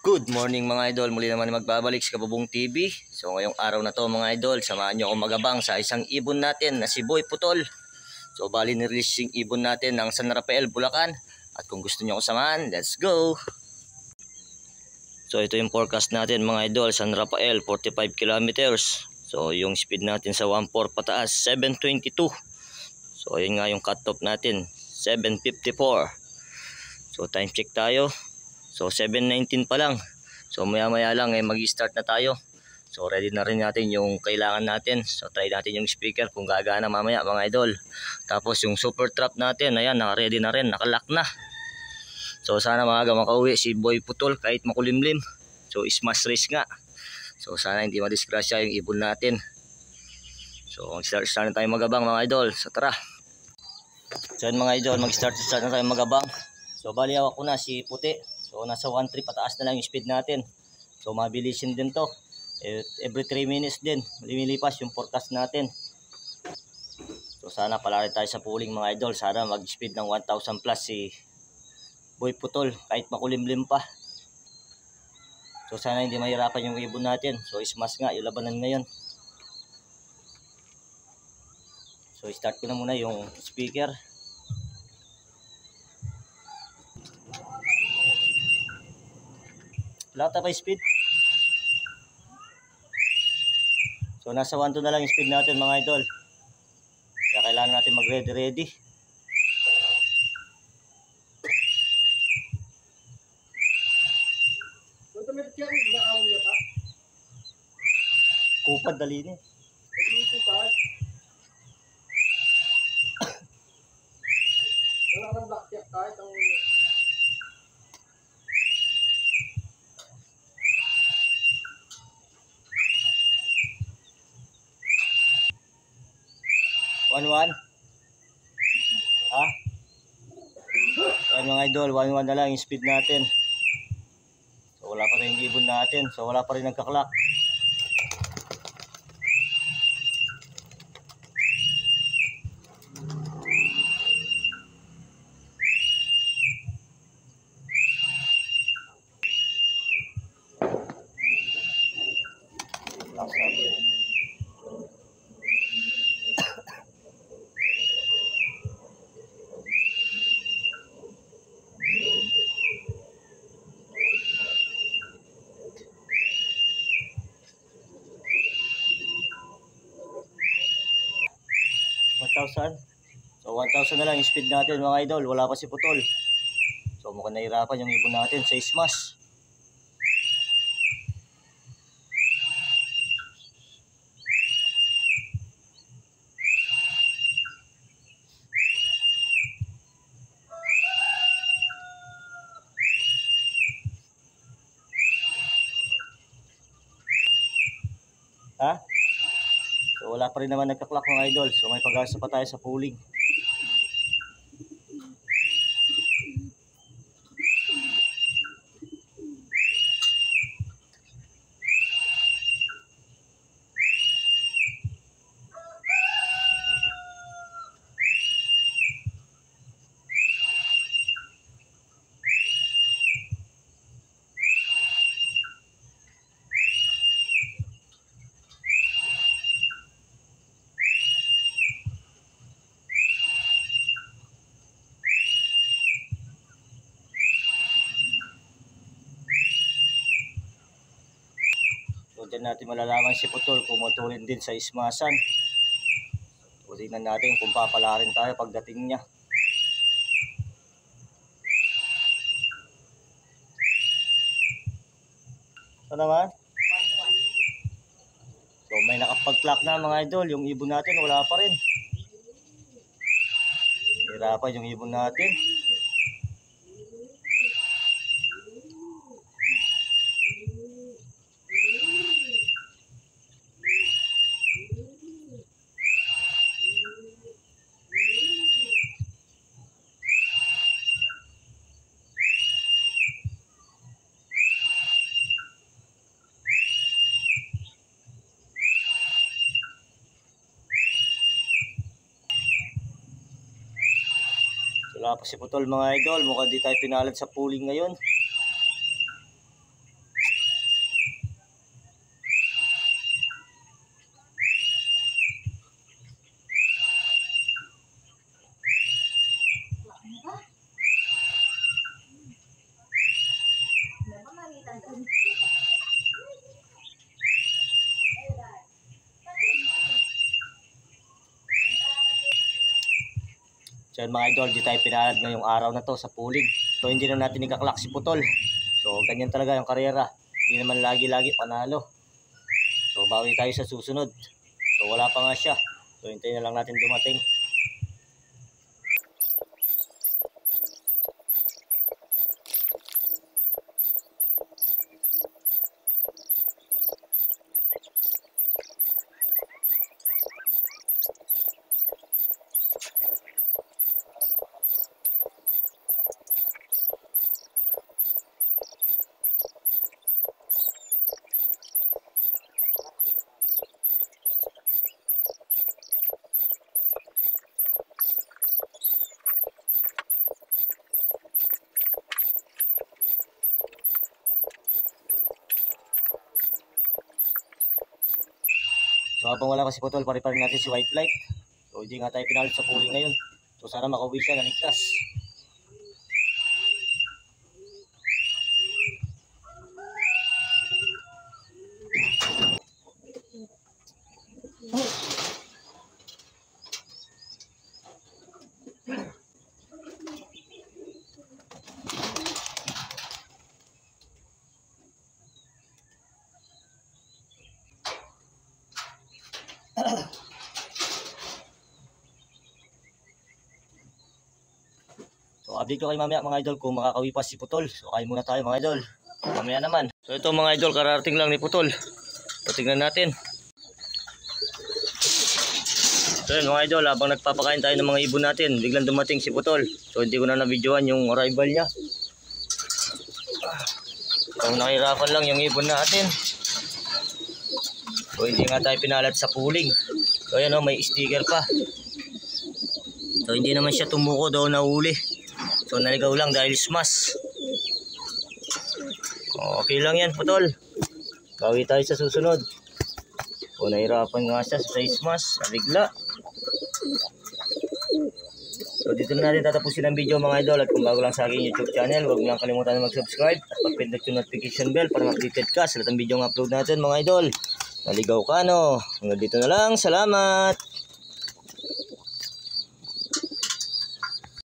Good morning mga idol, muli naman magbabalik sa Kabubong TV. So ngayong araw na to mga idol, samahan nyo akong magabang sa isang ibon natin na si Boy Putol. So bali nirelease yung ibon natin ng San Rafael, Bulacan. At kung gusto nyo akong samahan, let's go! So ito yung forecast natin mga idol, San Rafael 45 kilometers. So yung speed natin sa 1.4 pataas 722. So ayun nga yung cut off natin 754. So time check tayo. So 7:19 pa lang. So maya lang mag-start na tayo. So ready na rin natin yung kailangan natin. So try natin yung speaker kung gagana mamaya mga idol. Tapos yung super trap natin, ayan, naka-ready na rin, naka-lock na. So sana maaga makauwi si Boy Putol kahit makulimlim. So smash race nga. So sana hindi madisgrasya yung ibon natin. So mag-start na tayo magabang mga idol. So tara. So mga idol, mag-start na tayo magabang. So bali hawak ko na si Puti. So nasa 1.3 pataas na lang yung speed natin. So mabilisin din to. Every 3 minutes din lumilipas yung forecast natin. So sana pala rin tayo sa pooling mga idol. Sana mag-speed ng 1,000 plus si Boy Putol kahit makulimlim pa. So sana hindi mahirapan yung ibon natin. So smash nga yung labanan ngayon. So start ko na muna yung speaker. Wala tayo speed. So nasa 1.2 na lang yung speed natin mga idol. Kaya kailangan natin mag-ready. Kupad dali ni. Kupad. Wala nang black jack kahit ang 1-1. Ha? Ayan mga idol, 1-1 na lang yung speed natin. So wala pa rin yung ibon natin. So wala pa rin nagka-clock. So 1,000 na lang yung speed natin mga idol. Wala pa si Putol. So mukhang nahirapan yung ibon natin sa smash. Ha? So wala pa rin naman nagka-clock mga idol. So may pag-asa pa tayo sa pooling. So dyan natin malalaman si Putol kung matulin din sa ismasan. So tingnan natin kung papala rin tayo pagdating niya. So naman? So may nakapag-clock na mga idol. Yung ibon natin wala pa rin. Hirapan yung ibon natin. Wala pa si Putol mga idol. Mukhang di tayo pinalad sa pooling ngayon. So yun mga idol, di tayo pinalad ngayong araw na to sa pulig. So hindi na natin ikaklak si Putol. So ganyan talaga yung karera. Hindi naman lagi-lagi panalo. So bawi tayo sa susunod. So wala pa nga siya. So hintayin na lang natin dumating. So habang wala kasi Putol, pariparin natin si White Light. So hindi nga tayo pinalit sa puling ngayon. So sana makauwi siya na ligtas. So update ko kayo mamaya mga idol kung makakawi pa si Putol. So kain muna tayo mga idol. Mamaya naman. So ito mga idol, kararating lang ni Putol. So tingnan natin. So yun mga idol, habang nagpapakain tayo ng mga ibon natin, biglang dumating si Putol. So hindi ko na na-videoan yung arrival niya. So nakirapan lang yung ibon natin. So hindi nga tayo pinalat sa puling. So ayan o, may sticker pa. So hindi naman siya tumuko daw na uli. So naligaw lang dahil smash. Okay lang yan Putol. Bawi tayo sa susunod. So nahirapan nga siya sa smash. Nabigla. So dito na natin tatapusin ang video mga idol. At kung bago lang sa aking YouTube channel, huwag mo lang kalimutan na mag-subscribe at pag-pindot yung notification bell para ma-updated ka sa lahat ng video ng upload natin mga idol. Naligaw ka no. Hanggang dito na lang. Salamat.